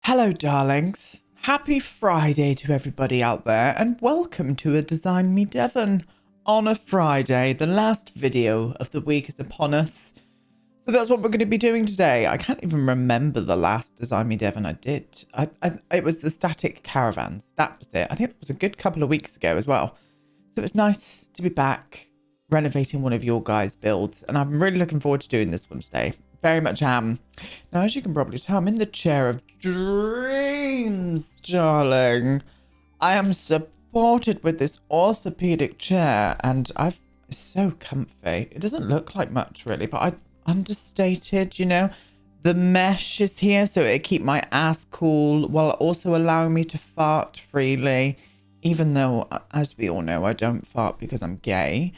Hello, darlings. Happy Friday to everybody out there, and welcome to a Design Me Devon on a Friday. The last video of the week is upon us. So that's what we're going to be doing today. I can't even remember the last Design Me Devon I did. It was the static caravans. That was it. I think it was a good couple of weeks ago as well. So it's nice to be back renovating one of your guys' builds, and I'm really looking forward to doing this one today. Very much am. Now, as you can probably tell, I'm in the chair of dreams, darling. I am supported with this orthopedic chair, and it's so comfy. It doesn't look like much, really, but I understated, you know. The mesh is here, so it keep my ass cool while also allowing me to fart freely, even though, as we all know, I don't fart because I'm gay.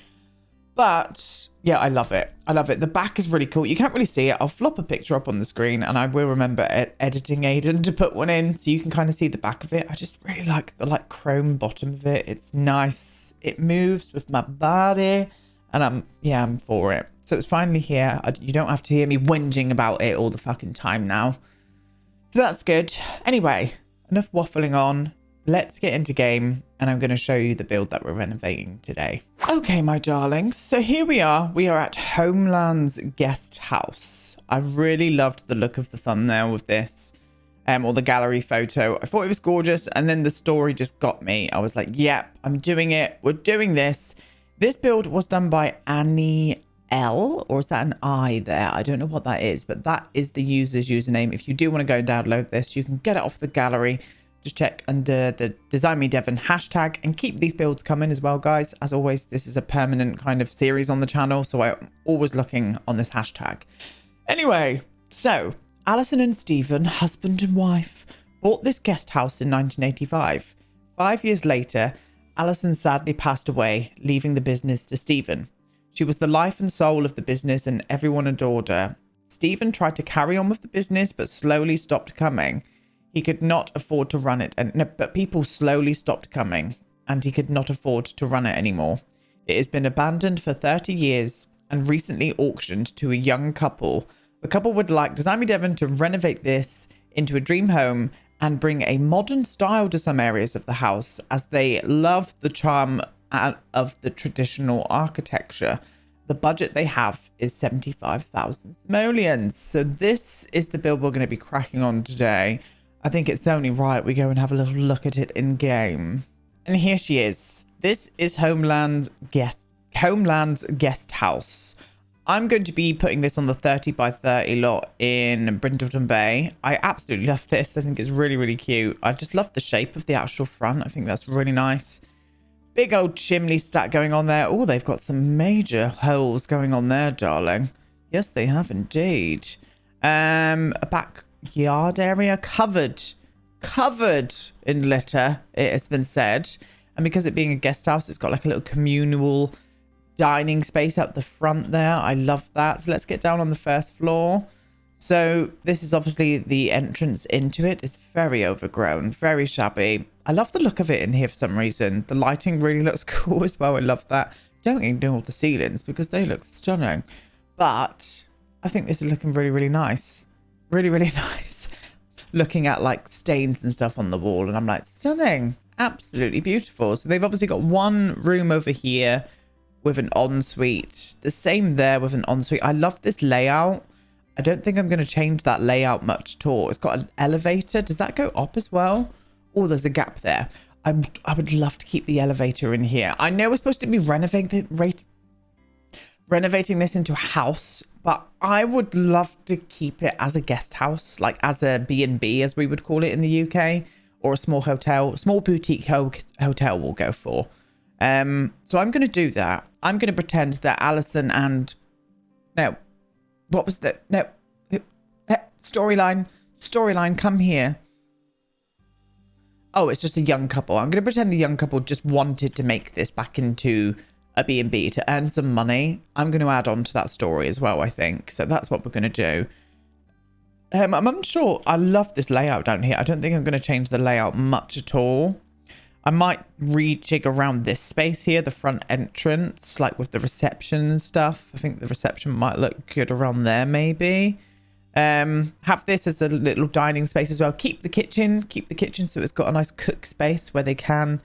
But yeah, I love it. I love it. The back is really cool. You can't really see it. I'll flop a picture up on the screen, and I will remember editing Aiden to put one in so you can kind of see the back of it. I just really like the chrome bottom of it. It's nice. It moves with my body, and I'm for it. So it's finally here. You don't have to hear me whinging about it all the fucking time now. So that's good. Anyway, enough waffling on. Let's get into game, and I'm going to show you the build that we're renovating today. Okay, my darlings. So here we are. We are at Homelands guest house. I really loved the look of the thumbnail with this, or the gallery photo. I thought it was gorgeous, and then the story just got me. I was like, yep, I'm doing it. We're doing this. This build was done by Annie L, or is that an I there? I don't know what that is, but that is the user's username. If you do want to go and download this, you can get it off the gallery. Just check under the Design Me Devon hashtag and keep these builds coming as well, guys. As always, this is a permanent kind of series on the channel, so I'm always looking on this hashtag. Anyway, so Alison and Stephen, husband and wife, bought this guest house in 1985. 5 years later, Alison sadly passed away, leaving the business to Stephen. She was the life and soul of the business, and everyone adored her. Stephen tried to carry on with the business, but slowly stopped coming. He could not afford to run it, but people slowly stopped coming, and he could not afford to run it anymore. It has been abandoned for 30 years and recently auctioned to a young couple. The couple would like Design Me Devon to renovate this into a dream home and bring a modern style to some areas of the house, as they love the charm of the traditional architecture. The budget they have is 75,000 simoleons. So this is the build we're going to be cracking on today. I think it's only right we go and have a little look at it in game. And here she is. This is Homelands guest house. I'm going to be putting this on the 30 by 30 lot in Brindleton Bay. I absolutely love this. I think it's really, really cute. I just love the shape of the actual front. I think that's really nice. Big old chimney stack going on there. Oh, they've got some major holes going on there, darling. Yes, they have indeed. A backyard area covered in litter, it has been said. And because it being a guest house, it's got like a little communal dining space up the front there. I love that. So let's get down on the first floor. So this is obviously the entrance into it. It's very overgrown, very shabby. I love the look of it in here for some reason. The lighting really looks cool as well. I love that. Don't ignore the ceilings because they look stunning. But I think this is looking really, really nice. Really, really nice. Looking at like stains and stuff on the wall, and I'm like, stunning. Absolutely beautiful. So they've obviously got one room over here with an ensuite. The same there with an ensuite. I love this layout. I don't think I'm going to change that layout much at all. It's got an elevator. Does that go up as well? Oh, there's a gap there. I would love to keep the elevator in here. I know we're supposed to be renovating this into a house, but I would love to keep it as a guest house, like as a B&B, as we would call it in the UK, or a small hotel, small boutique hotel we'll go for. So I'm going to do that. I'm going to pretend that Alison and... No. What was that? No. Storyline, come here. Oh, it's just a young couple. I'm going to pretend the young couple just wanted to make this back into a B&B to earn some money. I'm going to add on to that story as well, I think. So that's what we're going to do. I'm unsure. I love this layout down here. I don't think I'm going to change the layout much at all. I might rejig around this space here, the front entrance, like with the reception and stuff. I think the reception might look good around there, maybe. Have this as a little dining space as well. Keep the kitchen so it's got a nice cook space where they can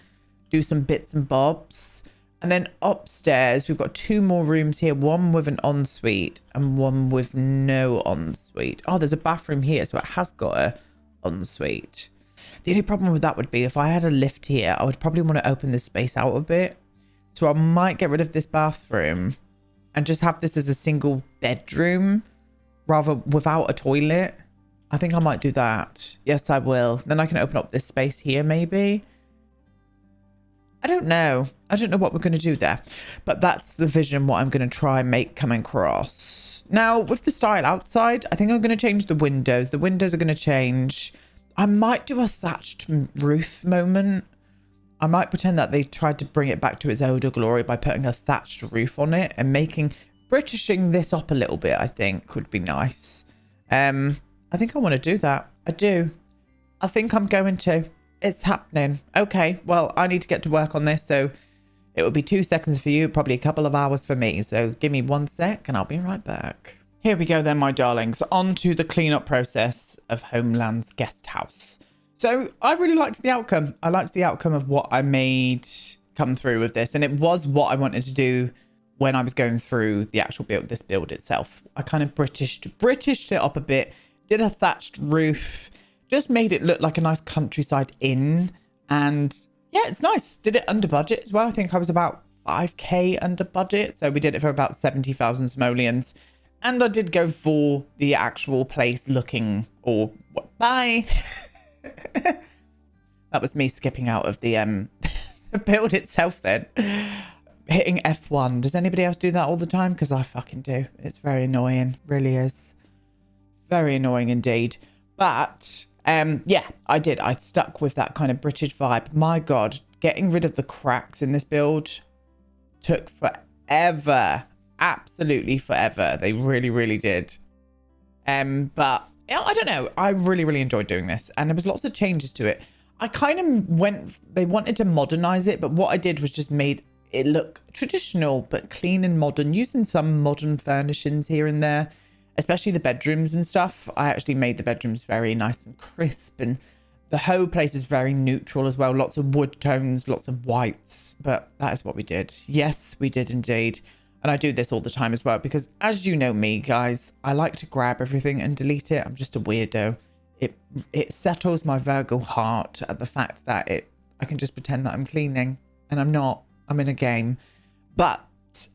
do some bits and bobs. And then upstairs, we've got 2 more rooms here, one with an ensuite and one with no ensuite. Oh, there's a bathroom here, so it has got a ensuite. The only problem with that would be if I had a lift here, I would probably want to open this space out a bit. So I might get rid of this bathroom and just have this as a single bedroom rather without a toilet. I think I might do that. Yes, I will. Then I can open up this space here maybe. I don't know. I don't know what we're going to do there. But that's the vision, what I'm going to try and make come across. Now, with the style outside, I think I'm going to change the windows. The windows are going to change. I might do a thatched roof moment. I might pretend that they tried to bring it back to its older glory by putting a thatched roof on it and Britishing this up a little bit, I think, would be nice. I think I want to do that. I do. I think I'm going to. It's happening. Okay, well, I need to get to work on this, so it will be 2 seconds for you, probably a couple of hours for me. So give me 1 sec and I'll be right back. Here we go then, my darlings. On to the cleanup process of Homelands guest house. So I really liked the outcome. I liked the outcome of what I made come through with this. And it was what I wanted to do when I was going through the actual build, this build itself. I kind of Britished it up a bit, did a thatched roof, just made it look like a nice countryside inn. And yeah, it's nice. Did it under budget as well. I think I was about 5k under budget. So we did it for about 70,000 simoleons. And I did go for the actual place looking, or what? Bye. That was me skipping out of the the build itself then. Hitting F1. Does anybody else do that all the time? Because I fucking do. It's very annoying. Really is. Very annoying indeed. But yeah, I did. I stuck with that kind of British vibe. My God, getting rid of the cracks in this build took forever. Absolutely forever. They really, really did. But yeah, I don't know. I really, really enjoyed doing this. And there was lots of changes to it. I kind of they wanted to modernize it, but what I did was just made it look traditional, but clean and modern, using some modern furnishings here and there, especially the bedrooms and stuff. I actually made the bedrooms very nice and crisp, and the whole place is very neutral as well. Lots of wood tones, lots of whites, but that is what we did. Yes, we did indeed. And I do this all the time as well, because as you know me, guys, I like to grab everything and delete it. I'm just a weirdo. It settles my Virgo heart at the fact that I can just pretend that I'm cleaning, and I'm not. I'm in a game. But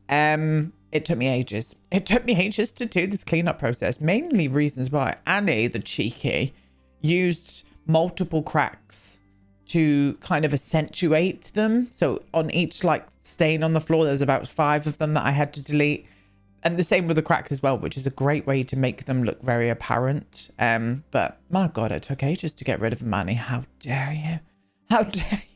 it took me ages. It took me ages to do this cleanup process. Mainly reasons why Annie, the cheeky, used multiple cracks to kind of accentuate them. So on each like stain on the floor, there's about 5 of them that I had to delete. And the same with the cracks as well, which is a great way to make them look very apparent. But my God, it took ages to get rid of them, Annie. How dare you? How dare you?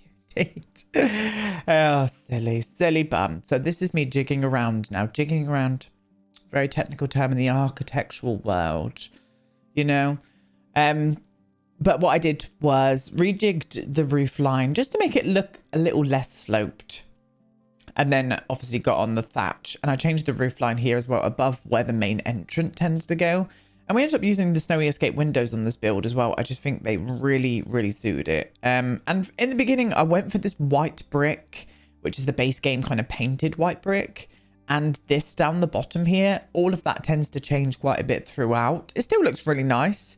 Oh, silly bum. So this is me jigging around now. Jigging around, very technical term in the architectural world, you know. But what I did was rejigged the roof line just to make it look a little less sloped. And then obviously got on the thatch, and I changed the roof line here as well, above where the main entrance tends to go. And we ended up using the snowy escape windows on this build as well. I just think they really, really suited it. And in the beginning, I went for this white brick, which is the base game kind of painted white brick. And this down the bottom here, all of that tends to change quite a bit throughout. It still looks really nice,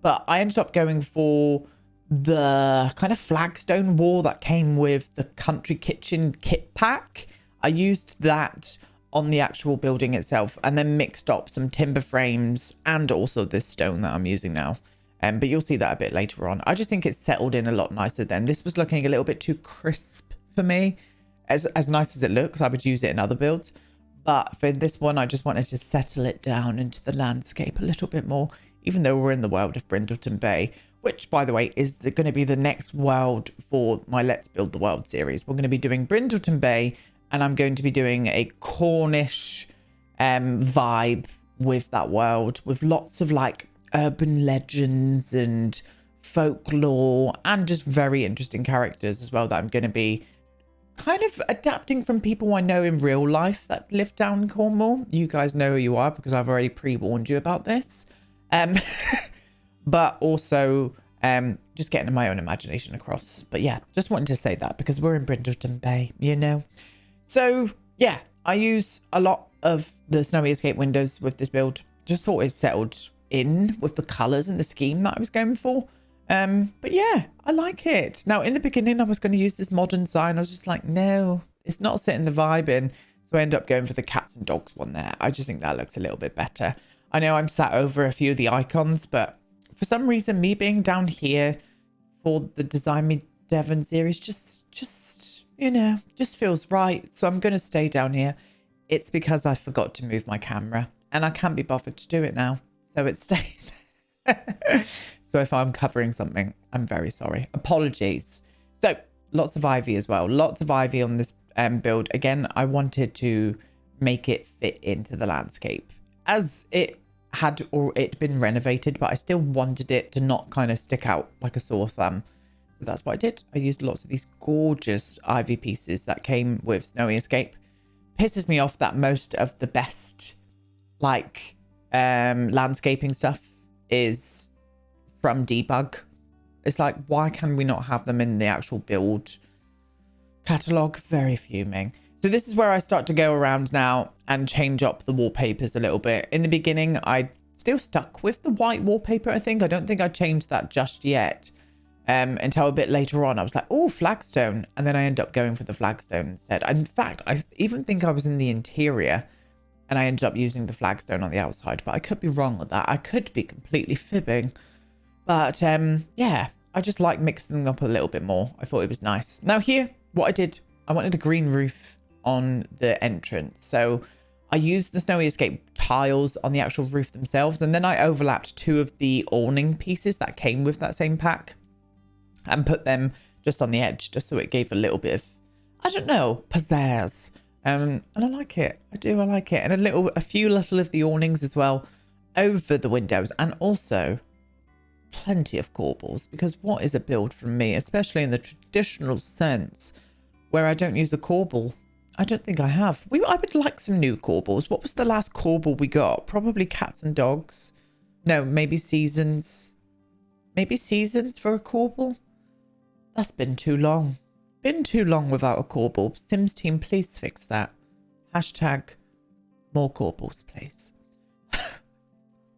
but I ended up going for the kind of flagstone wall that came with the country kitchen kit pack. I used that on the actual building itself, and then mixed up some timber frames and also this stone that I'm using now. But you'll see that a bit later on. I just think it's settled in a lot nicer then. This was looking a little bit too crisp for me. As nice as it looks, I would use it in other builds. But for this one, I just wanted to settle it down into the landscape a little bit more, even though we're in the world of Brindleton Bay, which, by the way, is going to be the next world for my Let's Build the World series. We're going to be doing Brindleton Bay, and I'm going to be doing a Cornish vibe with that world, with lots of like urban legends and folklore and just very interesting characters as well that I'm going to be kind of adapting from people I know in real life that live down in Cornwall. You guys know who you are because I've already pre-warned you about this. Um, but also just getting my own imagination across. But yeah, just wanted to say that because we're in Brindleton Bay, you know. So yeah, I use a lot of the Snowy Escape windows with this build. Just thought it settled in with the colours and the scheme that I was going for. But yeah, I like it. Now, in the beginning, I was going to use this modern sign. I was just like, no, it's not setting the vibe in. So I end up going for the cats and dogs one there. I just think that looks a little bit better. I know I'm sat over a few of the icons, but for some reason, me being down here for the Design Me Devon series just, you know, just feels right. So I'm going to stay down here. It's because I forgot to move my camera and I can't be bothered to do it now. So it stays. So if I'm covering something, I'm very sorry. Apologies. So lots of ivy as well. Lots of ivy on this build. Again, I wanted to make it fit into the landscape as it had or it been renovated, but I still wanted it to not kind of stick out like a sore thumb. So that's what I did. I used lots of these gorgeous ivy pieces that came with Snowy Escape. Pisses me off that most of the best like landscaping stuff is from debug. It's like, why can we not have them in the actual build catalog? Very fuming. So this is where I start to go around now and change up the wallpapers a little bit. In the beginning, I still stuck with the white wallpaper, I think. I don't think I changed that just yet. Until a bit later on, I was like, oh, flagstone. And then I end up going for the flagstone instead. In fact, I even think I was in the interior and I ended up using the flagstone on the outside. But I could be wrong with that. I could be completely fibbing. But yeah, I just like mixing them up a little bit more. I thought it was nice. Now here, what I did, I wanted a green roof on the entrance. So I used the Snowy Escape tiles on the actual roof themselves. And then I overlapped two of the awning pieces that came with that same pack and put them just on the edge, just so it gave a little bit of, I don't know, pizzazz. And I like it. I like it. And a few little of the awnings as well over the windows, and also plenty of corbels, because what is a build from me, especially in the traditional sense where I don't use a corbel? I don't think I have. I would like some new corbels. What was the last corbel we got? Probably cats and dogs. No, maybe seasons. Maybe seasons for a corbel. That's been too long. Been too long without a corbel. Sims team, please fix that. Hashtag more corbels, please.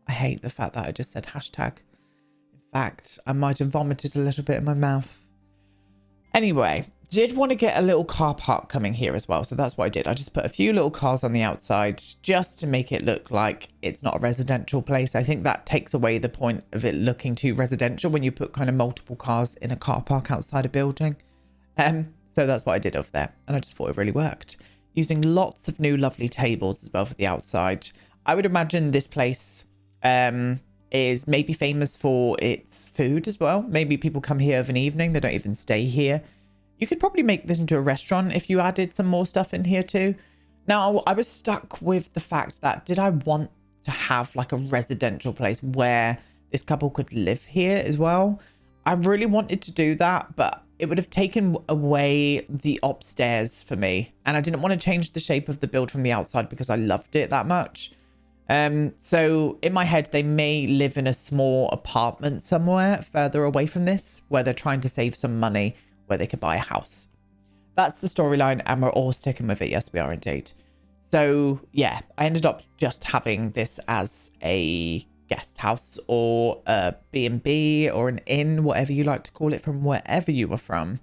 I hate the fact that I just said hashtag. In fact, I might have vomited a little bit in my mouth. Anyway, did want to get a little car park coming here as well. So that's what I did. I just put a few little cars on the outside just to make it look like it's not a residential place. I think that takes away the point of it looking too residential when you put kind of multiple cars in a car park outside a building. So that's what I did over there. And I just thought it really worked. Using lots of new lovely tables as well for the outside. I would imagine this place is maybe famous for its food as well. Maybe people come here of an evening. They don't even stay here. You could probably make this into a restaurant if you added some more stuff in here too. Now, I was stuck with the fact that did I want to have like a residential place where this couple could live here as well? I really wanted to do that, but it would have taken away the upstairs for me. And I didn't want to change the shape of the build from the outside because I loved it that much. So in my head, they may live in a small apartment somewhere further away from this, where they're trying to save some money, where they could buy a house. That's the storyline, and we're all sticking with it. Yes, we are indeed. So yeah, I ended up just having this as a guest house or a B&B or an inn, whatever you like to call it, from wherever you were from.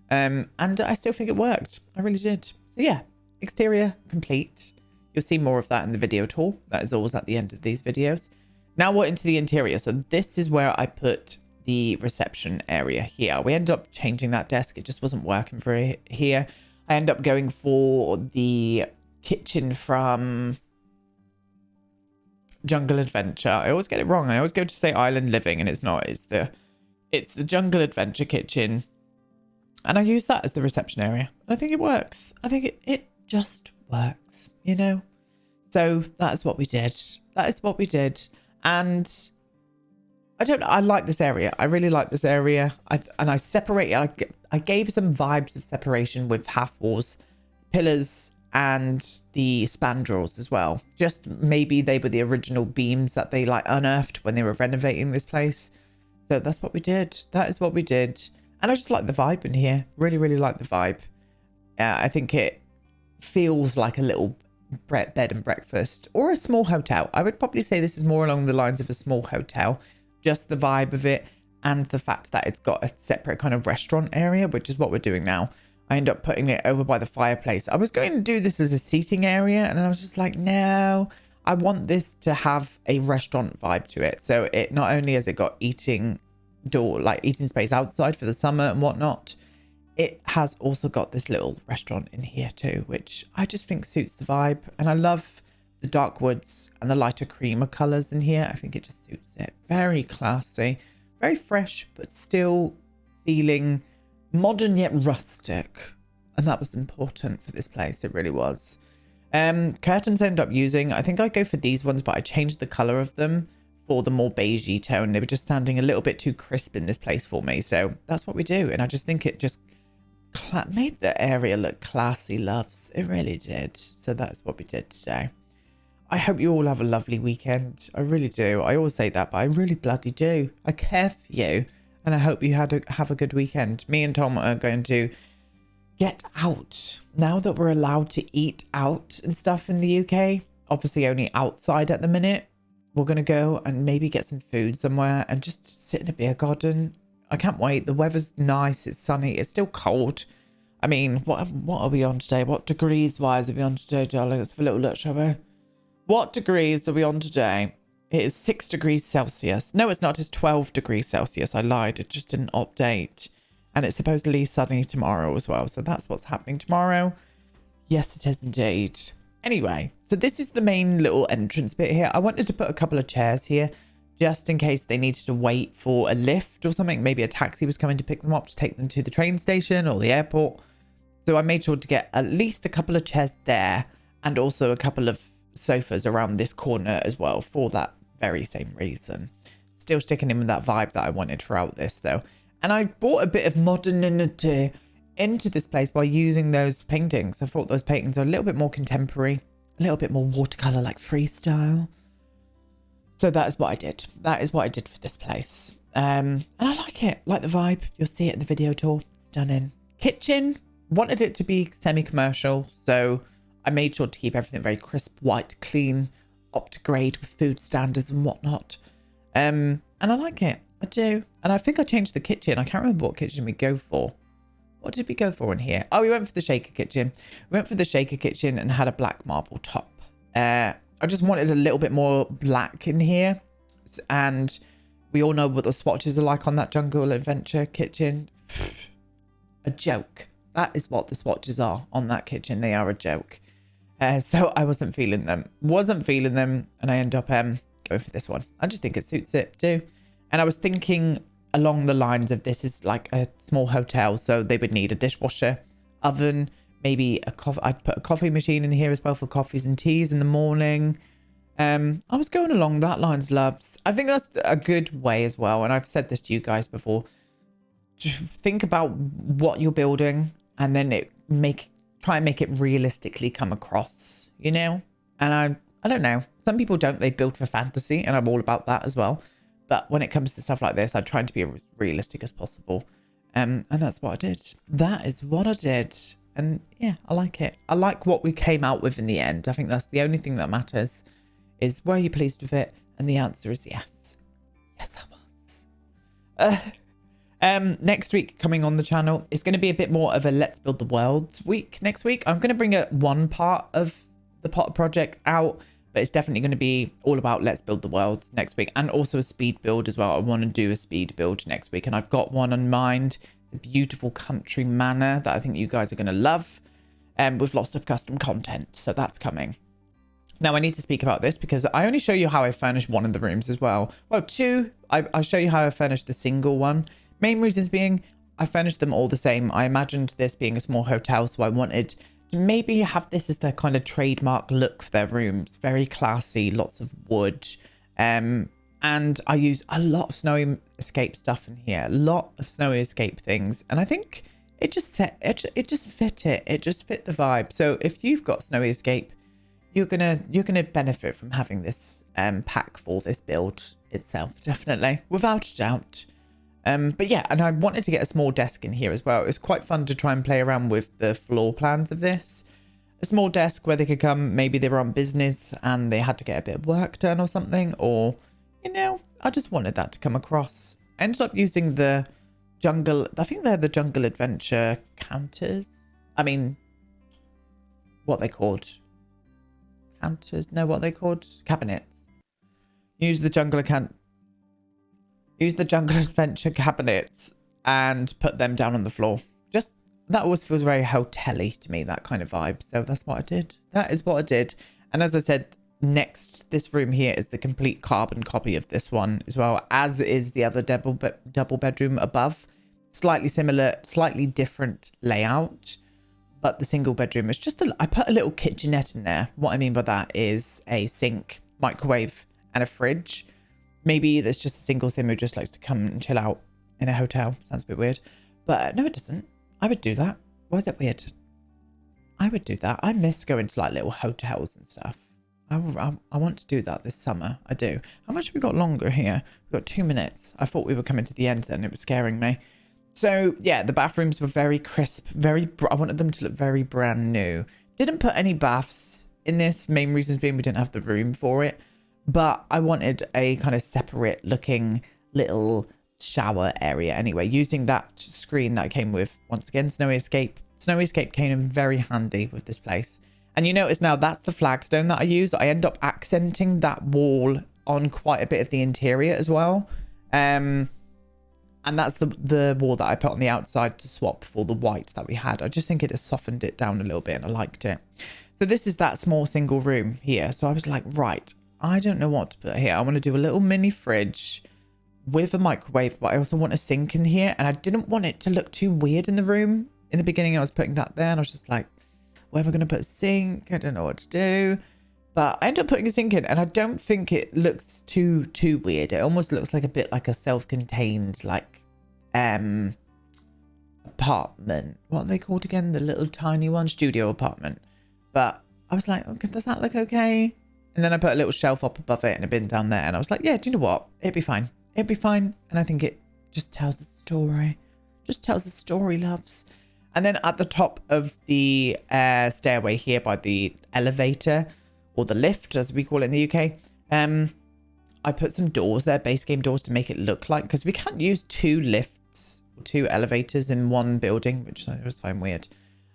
And I still think it worked. I really did. So yeah, exterior complete. You'll see more of that in the video tour. That is always at the end of these videos. Now we're into the interior. So this is where I put the reception area here. We ended up changing that desk. It just wasn't working for here. I ended up going for the kitchen from Jungle Adventure. I always get it wrong. I always go to say Island Living and it's not. It's the Jungle Adventure kitchen. And I use that as the reception area. And I think it works. I think it just works, you know? So that is what we did. That is what we did. And I like this area. I really like this area. I gave some vibes of separation with half walls, pillars, and the spandrels as well. Just maybe they were the original beams that they like unearthed when they were renovating this place. So that's what we did. That is what we did. And I just like the vibe in here. Really, really like the vibe. I think it feels like a little bed and breakfast or a small hotel. I would probably say this is more along the lines of a small hotel. Just the vibe of it and the fact that it's got a separate kind of restaurant area, which is what we're doing now. I end up putting it over by the fireplace. I was going to do this as a seating area and I was just like, no, I want this to have a restaurant vibe to it. So it not only has it got eating space outside for the summer and whatnot, it has also got this little restaurant in here too, which I just think suits the vibe. And I love the dark woods and the lighter creamer colors in here. I think it just suits it. Very classy, very fresh, but still feeling modern yet rustic. And that was important for this place. It really was. Curtains I ended up using, I think I go for these ones, but I changed the color of them for the more beigey tone. They were just standing a little bit too crisp in this place for me. So that's what we do. And I just think it just made the area look classy, loves. It really did. So that's what we did today. I hope you all have a lovely weekend. I really do. I always say that, but I really bloody do. I care for you. And I hope you have a good weekend. Me and Tom are going to get out. Now that we're allowed to eat out and stuff in the UK, obviously only outside at the minute, we're going to go and maybe get some food somewhere and just sit in a beer garden. I can't wait. The weather's nice. It's sunny. It's still cold. I mean, what are we on today? What degrees wise are we on today, darling? Let's have a little look, shall we? What degrees are we on today? It is 6 degrees Celsius. No, it's not. It's 12 degrees Celsius. I lied. It just didn't update. And it's supposedly sunny tomorrow as well. So that's what's happening tomorrow. Yes, it is indeed. Anyway, so this is the main little entrance bit here. I wanted to put a couple of chairs here just in case they needed to wait for a lift or something. Maybe a taxi was coming to pick them up to take them to the train station or the airport. So I made sure to get at least a couple of chairs there and also a couple of sofas around this corner as well for that very same reason. Still sticking in with that vibe that I wanted throughout this though. And I brought a bit of modernity into this place by using those paintings. I thought those paintings are a little bit more contemporary, a little bit more watercolor like freestyle. So that is what I did. That is what I did for this place. And I like it, like the vibe. You'll see it in the video tour. Stunning. Kitchen, wanted it to be semi-commercial. So I made sure to keep everything very crisp, white, clean, up to grade with food standards and whatnot. And I like it. I do. And I think I changed the kitchen. I can't remember what kitchen we go for. What did we go for in here? Oh, we went for the shaker kitchen. We went for the shaker kitchen and had a black marble top. I just wanted a little bit more black in here. And we all know what the swatches are like on that Jungle Adventure kitchen. A joke. That is what the swatches are on that kitchen. They are a joke. So I wasn't feeling them. And I end up going for this one. I just think it suits it too. And I was thinking along the lines of this is like a small hotel. So they would need a dishwasher, oven, maybe a coffee. I'd put a coffee machine in here as well for coffees and teas in the morning. I was going along that lines, loves. I think that's a good way as well. And I've said this to you guys before. Just think about what you're building and then try and make it realistically come across, you know? And I don't know. Some people don't. They build for fantasy and I'm all about that as well. But when it comes to stuff like this, I try to be as realistic as possible. And that's what I did. That is what I did. And yeah, I like it. I like what we came out with in the end. I think that's the only thing that matters is were you pleased with it? And the answer is yes. Yes, I was. Next week coming on the channel, it's going to be a bit more of a Let's Build the Worlds week next week. I'm going to bring one part of the Potter project out, but it's definitely going to be all about Let's Build the Worlds next week and also a speed build as well. I want to do a speed build next week and I've got one in mind. A beautiful country manor that I think you guys are going to love with lots of custom content. So that's coming. Now I need to speak about this because I only show you how I furnished one of the rooms as well. Well, two, I'll show you how I furnished the single one. Main reasons being I furnished them all the same. I imagined this being a small hotel, so I wanted to maybe have this as their kind of trademark look for their rooms. Very classy, lots of wood. And I use a lot of snowy escape stuff in here. A lot of snowy escape things. And I think it just fit it. It just fit the vibe. So if you've got Snowy Escape, you're gonna benefit from having this pack for this build itself, definitely, without a doubt. But yeah, and I wanted to get a small desk in here as well. It was quite fun to try and play around with the floor plans of this. A small desk where they could come, maybe they were on business and they had to get a bit of work done or something, or, you know, I just wanted that to come across. I ended up using the jungle, I think they're the jungle adventure counters. I mean, what they called? Counters? No, what they called? Cabinets. Use the jungle adventure cabinets and put them down on the floor. Just, that always feels very hotel-y to me, that kind of vibe. So that's what I did. That is what I did. And as I said, next, this room here is the complete carbon copy of this one as well, as is the other double bedroom above. Slightly similar, slightly different layout, but the single bedroom is just I put a little kitchenette in there. What I mean by that is a sink, microwave, and a fridge. Maybe there's just a single sim who just likes to come and chill out in a hotel. Sounds a bit weird, but no, it doesn't. I would do that. Why is that weird? I would do that. I miss going to like little hotels and stuff. I want to do that this summer. I do. How much have we got longer here? We've got 2 minutes. I thought we were coming to the end then. It was scaring me. So yeah, the bathrooms were very crisp. I wanted them to look very brand new. Didn't put any baths in this. Main reasons being we didn't have the room for it. But I wanted a kind of separate looking little shower area anyway, using that screen that I came with. Once again, Snowy Escape. Snowy Escape came in very handy with this place. And you notice now that's the flagstone that I use. I end up accenting that wall on quite a bit of the interior as well. And that's the wall that I put on the outside to swap for the white that we had. I just think it has softened it down a little bit and I liked it. So this is that small single room here. So I was like, right, I don't know what to put here. I want to do a little mini fridge with a microwave, but I also want a sink in here. And I didn't want it to look too weird in the room. In the beginning, I was putting that there and I was just like, where am I going to put a sink? I don't know what to do. But I ended up putting a sink in and I don't think it looks too weird. It almost looks like a bit like a self-contained like apartment. What are they called again? The little tiny one? Studio apartment. But I was like, okay, does that look okay? And then I put a little shelf up above it and a bin down there. And I was like, yeah, do you know what? It'd be fine. It'd be fine. And I think it just tells a story. Just tells a story, loves. And then at the top of the stairway here by the elevator, or the lift, as we call it in the UK, I put some doors there, base game doors, to make it look like, because we can't use 2 lifts or 2 elevators in one building, which I always find weird.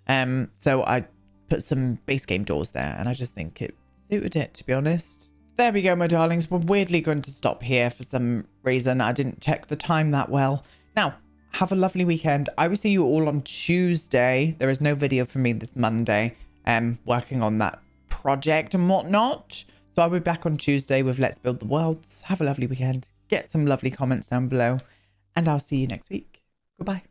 So I put some base game doors there, and I just think it suited it, to be honest. There we go, my darlings. We're weirdly going to stop here for some reason. I didn't check the time that well. Now, have a lovely weekend. I will see you all on Tuesday. There is no video for me this Monday. Working on that project and whatnot. So I'll be back on Tuesday with Let's Build the Worlds. Have a lovely weekend. Get some lovely comments down below. And I'll see you next week. Goodbye.